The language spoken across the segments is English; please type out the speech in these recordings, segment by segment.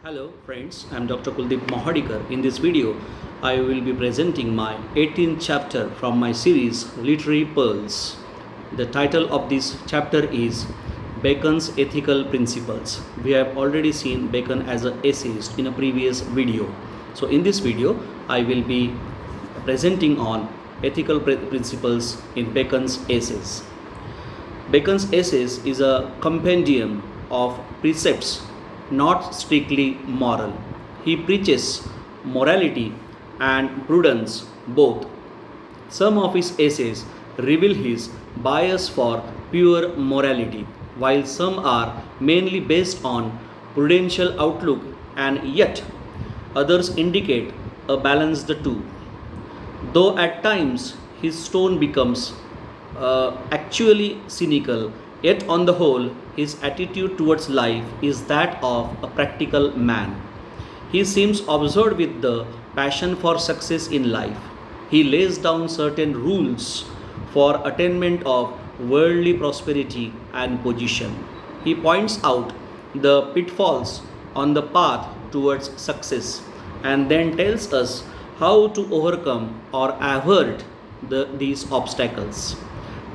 Hello friends, I am Dr. Kudeep Mohadikar. In this video, I will be presenting my 18th chapter from my series Literary Pearls. The title of this chapter is Bacon's Ethical Principles. We have already seen Bacon as an essayist in a previous video. So in this video, I will be presenting on ethical principles in Bacon's essays. Bacon's essays is a compendium of precepts not strictly moral. He preaches morality and prudence both. Some of his essays reveal his bias for pure morality, while some are mainly based on prudential outlook, and yet others indicate a balance the two. Though at times his tone becomes actually cynical, yet on the whole his attitude towards life is that of a practical man. He seems absorbed with the passion for success in life. He lays down certain rules for attainment of worldly prosperity and position. He points out the pitfalls on the path towards success and then tells us how to overcome or avert these obstacles.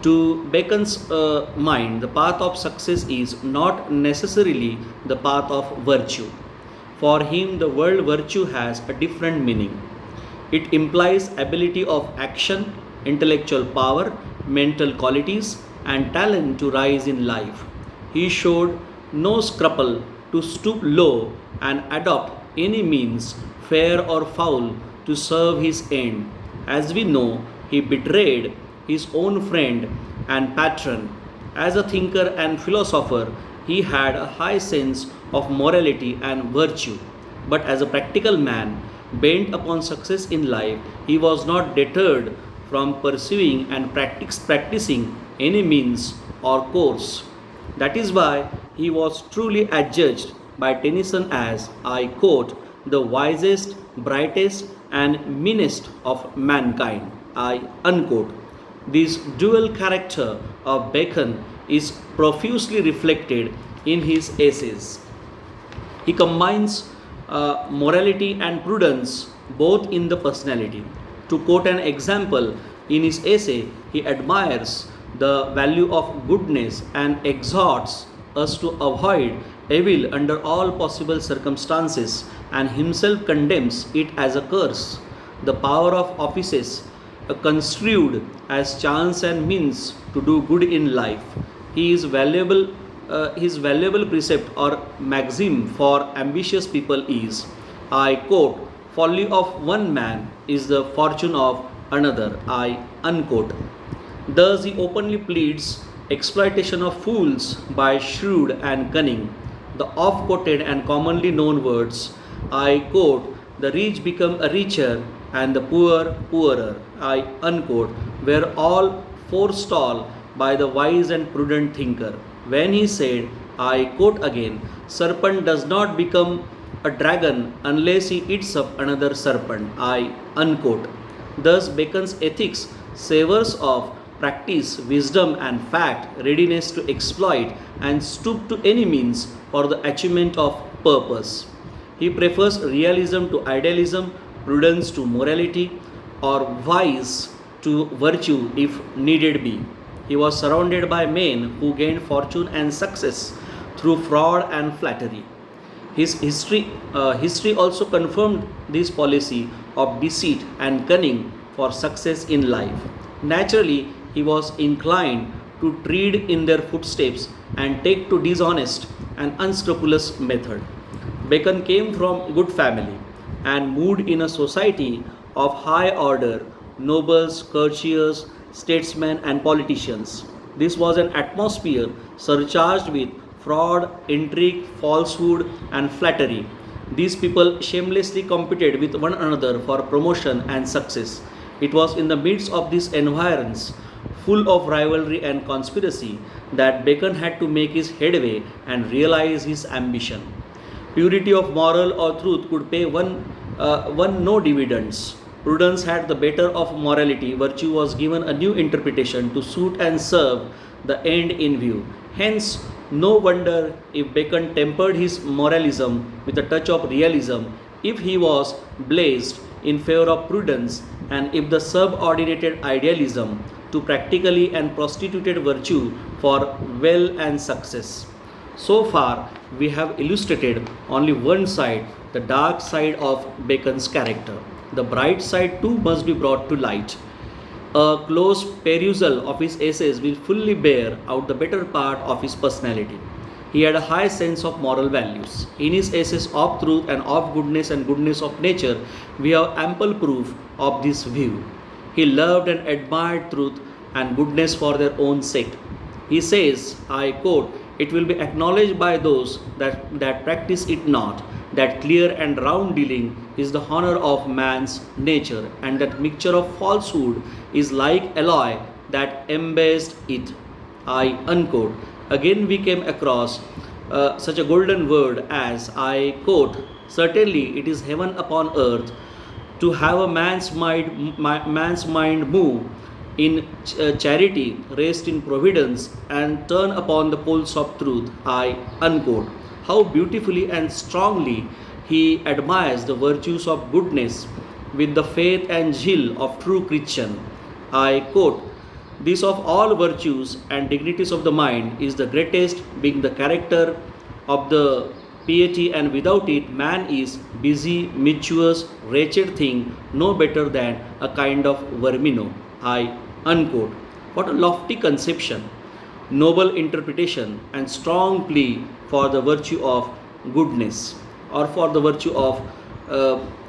To Bacon's mind, the path of success is not necessarily the path of virtue. For him, the word virtue has a different meaning. It implies ability of action, intellectual power, mental qualities, and talent to rise in life. He showed no scruple to stoop low and adopt any means, fair or foul, to serve his end. As we know, he betrayed his own friend and patron. As a thinker and philosopher, he had a high sense of morality and virtue. But as a practical man, bent upon success in life, he was not deterred from pursuing and practicing any means or course. That is why he was truly adjudged by Tennyson as, I quote, the wisest, brightest, and meanest of mankind. I unquote. This dual character of Bacon is profusely reflected in his essays. He combines morality and prudence both in the personality. To quote an example, in his essay, he admires the value of goodness and exhorts us to avoid evil under all possible circumstances, and himself condemns it as a curse. The power of offices construed as chance and means to do good in life. His valuable precept or maxim for ambitious people is, I quote, folly of one man is the fortune of another. I unquote. Thus he openly pleads exploitation of fools by shrewd and cunning. The oft-quoted and commonly known words, I quote, the rich become a richer and the poor poorer, I unquote, were all forestalled by the wise and prudent thinker, when he said, I quote again, serpent does not become a dragon unless he eats up another serpent, I unquote. Thus Bacon's ethics savors of practice, wisdom and fact, readiness to exploit and stoop to any means for the achievement of purpose. He prefers realism to idealism, prudence to morality, or vice to virtue if needed be. He was surrounded by men who gained fortune and success through fraud and flattery. His history also confirmed this policy of deceit and cunning for success in life. Naturally, he was inclined to tread in their footsteps and take to dishonest and unscrupulous method. Bacon came from good family and moved in a society of high order, nobles, courtiers, statesmen, and politicians. This was an atmosphere surcharged with fraud, intrigue, falsehood, and flattery. These people shamelessly competed with one another for promotion and success. It was in the midst of this environs, full of rivalry and conspiracy, that Bacon had to make his headway and realize his ambition. Purity of moral or truth could pay one no dividends. Prudence had the better of morality. Virtue was given a new interpretation to suit and serve the end in view. Hence, No wonder if Bacon tempered his moralism with a touch of realism, if he was blazed in favor of prudence, and if the subordinated idealism to practically and prostituted virtue for well and success. So far, we have illustrated only one side, the dark side of Bacon's character. The bright side too must be brought to light. A close perusal of his essays will fully bear out the better part of his personality. He had a high sense of moral values. In his essays of truth and of goodness and goodness of nature, we have ample proof of this view. He loved and admired truth and goodness for their own sake. He says, I quote, it will be acknowledged by those that practice it not, that clear and round dealing is the honor of man's nature, and that mixture of falsehood is like alloy that embased it. I unquote. Again, we came across such a golden word as I quote. Certainly, it is heaven upon earth to have a man's mind move in charity, rest in providence, and turn upon the poles of truth. I unquote. How beautifully and strongly he admires the virtues of goodness with the faith and zeal of true Christian. I quote, this of all virtues and dignities of the mind is the greatest, being the character of the piety, and without it man is busy, mischievous, wretched thing, no better than a kind of vermino. I unquote. What a lofty conception, noble interpretation, and strong plea for the virtue of goodness, or for the virtue of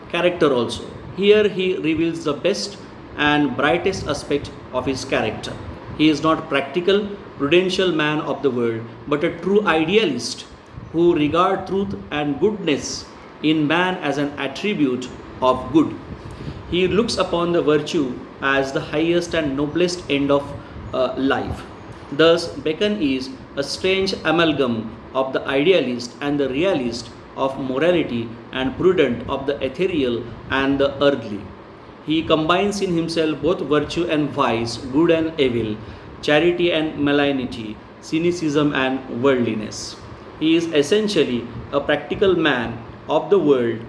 character also. Here he reveals the best and brightest aspect of his character. He is not practical, prudential man of the world, but a true idealist who regard truth and goodness in man as an attribute of good. He looks upon the virtue as the highest and noblest end of life. Thus, Bacon is a strange amalgam of the idealist and the realist, of morality and prudent, of the ethereal and the earthly. He combines in himself both virtue and vice, good and evil, charity and malignity, cynicism and worldliness. He is essentially a practical man of the world,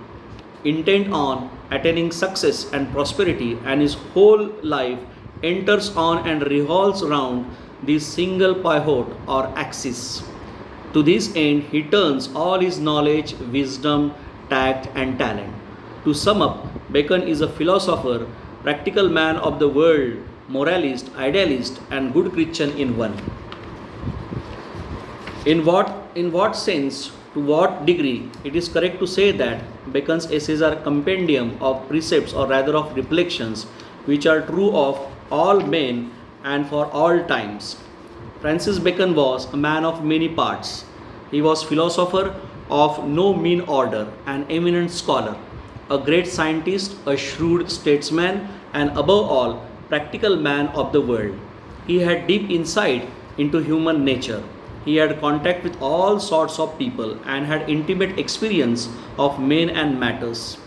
intent on attaining success and prosperity, and his whole life enters on and revolves around this single pivot or axis. To this end, he turns all his knowledge, wisdom, tact, and talent. To sum up, Bacon is a philosopher, practical man of the world, moralist, idealist, and good Christian in one. In what sense, to what degree, it is correct to say that Bacon's essays are a compendium of precepts, or rather of reflections, which are true of all men and for all times. Francis Bacon was a man of many parts. He was philosopher of no mean order, an eminent scholar, a great scientist, a shrewd statesman, and above all, practical man of the world. He had deep insight into human nature. He had contact with all sorts of people and had intimate experience of men and matters.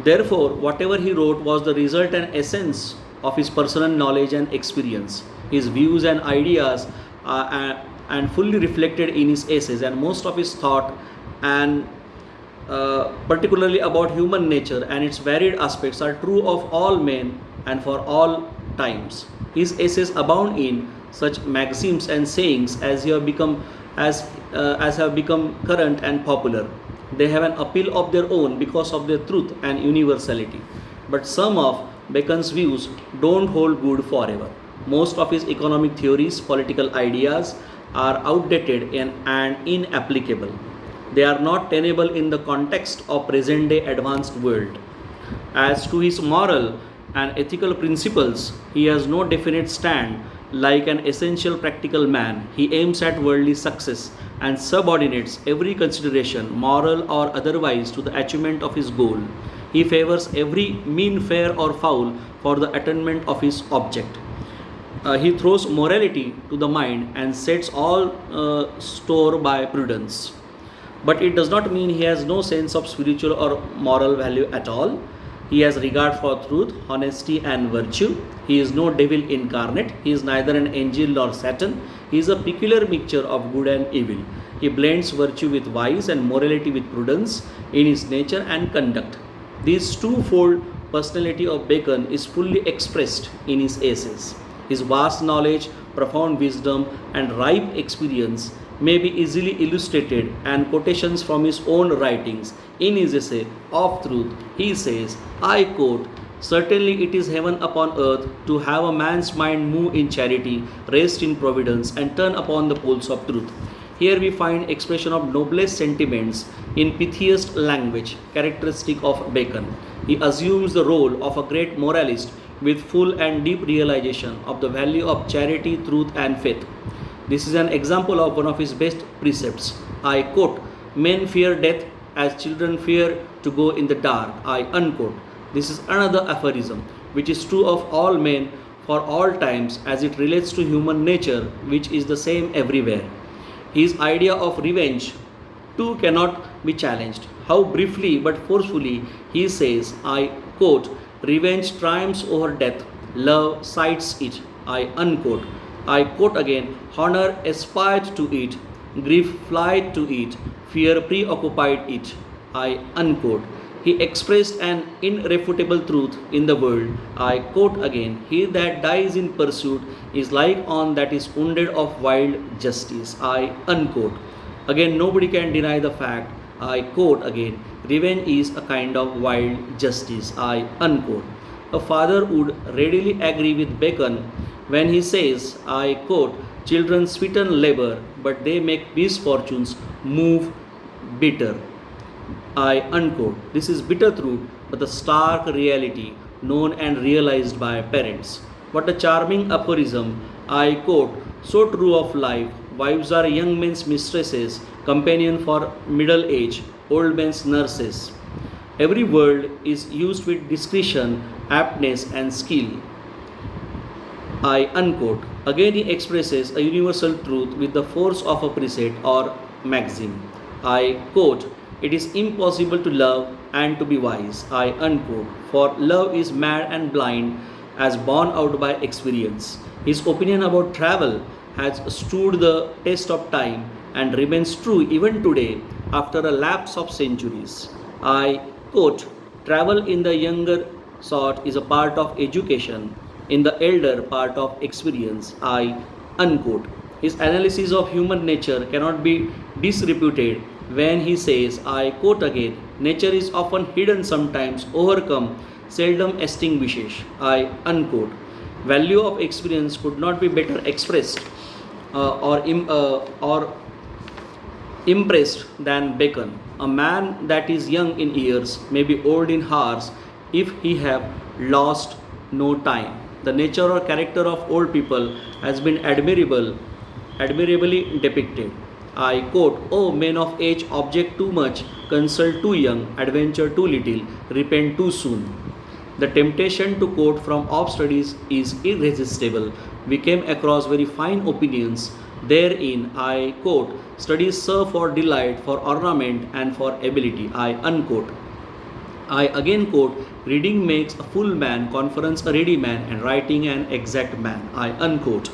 Therefore, whatever he wrote was the result and essence of his personal knowledge and experience. His views and ideas and fully reflected in his essays, and most of his thought and particularly about human nature and its varied aspects are true of all men and for all times. His essays abound in such maxims and sayings as have become current and popular. They have an appeal of their own because of their truth and universality. But some of Bacon's views don't hold good forever. Most of his economic theories, political ideas are outdated and inapplicable. They are not tenable in the context of present day advanced world. As to his moral and ethical principles, he has no definite stand. Like an essential practical man, he aims at worldly success and subordinates every consideration, moral or otherwise, to the achievement of his goal. He favors every mean, fair, or foul for the attainment of his object. He throws morality to the mind and sets all store by prudence. But it does not mean he has no sense of spiritual or moral value at all. He has regard for truth, honesty, and virtue. He is no devil incarnate. He is neither an angel nor Satan. He is a peculiar mixture of good and evil. He blends virtue with vice and morality with prudence in his nature and conduct. This twofold personality of Bacon is fully expressed in his essays. His vast knowledge, profound wisdom, and ripe experience may be easily illustrated, and quotations from his own writings. In his essay of Truth, he says, I quote, certainly it is heaven upon earth to have a man's mind move in charity, rest in providence, and turn upon the poles of truth. Here we find expression of noblest sentiments in pithiest language, characteristic of Bacon. He assumes the role of a great moralist with full and deep realization of the value of charity, truth, and faith. This is an example of one of his best precepts. I quote, men fear death as children fear to go in the dark. I unquote. This is another aphorism which is true of all men for all times as it relates to human nature, which is the same everywhere. His idea of revenge too cannot be challenged. How briefly but forcefully he says, I quote, revenge triumphs over death, love sights it. I unquote. I quote again, honor aspired to it, grief flied to it, fear preoccupied it. I unquote. He expressed an irrefutable truth in the world. I quote again, he that dies in pursuit is like on that is wounded of wild justice. I unquote. Again, nobody can deny the fact. I quote again, revenge is a kind of wild justice. I unquote. A father would readily agree with Bacon when he says, I quote, children sweeten labor, but they make misfortunes move bitter. I unquote. This is bitter truth, but the stark reality known and realized by parents. What a charming aphorism. I quote, so true of life. Wives are young men's mistresses, companion for middle age, old men's nurses. Every word is used with discretion, aptness, and skill. I unquote. Again, he expresses a universal truth with the force of a precept or maxim. I quote, it is impossible to love and to be wise. I unquote. For love is mad and blind as borne out by experience. His opinion about travel has stood the test of time and remains true even today after a lapse of centuries. I quote, travel in the younger sort is a part of education, in the elder part of experience. I unquote. His analysis of human nature cannot be disreputed when he says, I quote again, nature is often hidden sometimes, overcome, seldom extinguishes. I unquote. Value of experience could not be better expressed or impressed than Bacon. A man that is young in years may be old in hearts if he have lost no time. The nature or character of old people has been admirably depicted. I quote, O men of age, object too much, consult too young, adventure too little, repent too soon. The temptation to quote from off studies is irresistible. We came across very fine opinions. Therein, I quote, studies serve for delight, for ornament, and for ability. I unquote. I again quote, reading makes a full man, conference a ready man, and writing an exact man. I unquote.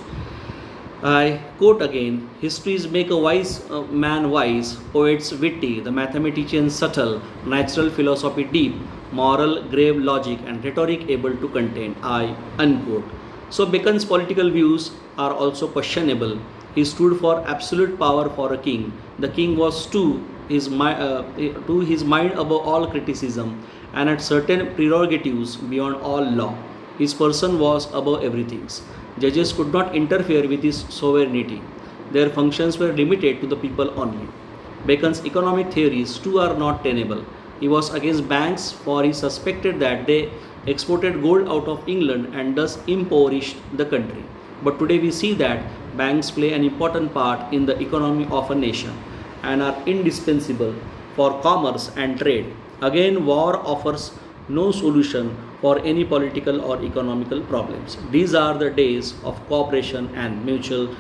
I quote again, histories make a wise man wise, poets witty, the mathematician subtle, natural philosophy deep, moral grave logic, and rhetoric able to contain. I unquote. So Bacon's political views are also questionable. He stood for absolute power for a king. The king was to his mind above all criticism and had certain prerogatives beyond all law. His person was above everything. Judges could not interfere with his sovereignty. Their functions were limited to the people only. Bacon's economic theories too are not tenable. He was against banks, for he suspected that they exported gold out of England and thus impoverished the country. But today we see that banks play an important part in the economy of a nation and are indispensable for commerce and trade. Again, war offers no solution for any political or economical problems. These are the days of cooperation and mutual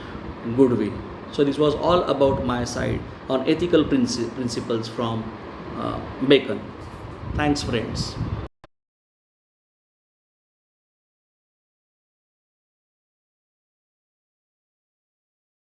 goodwill. So this was all about my side on ethical principles from Bacon. Thanks, friends.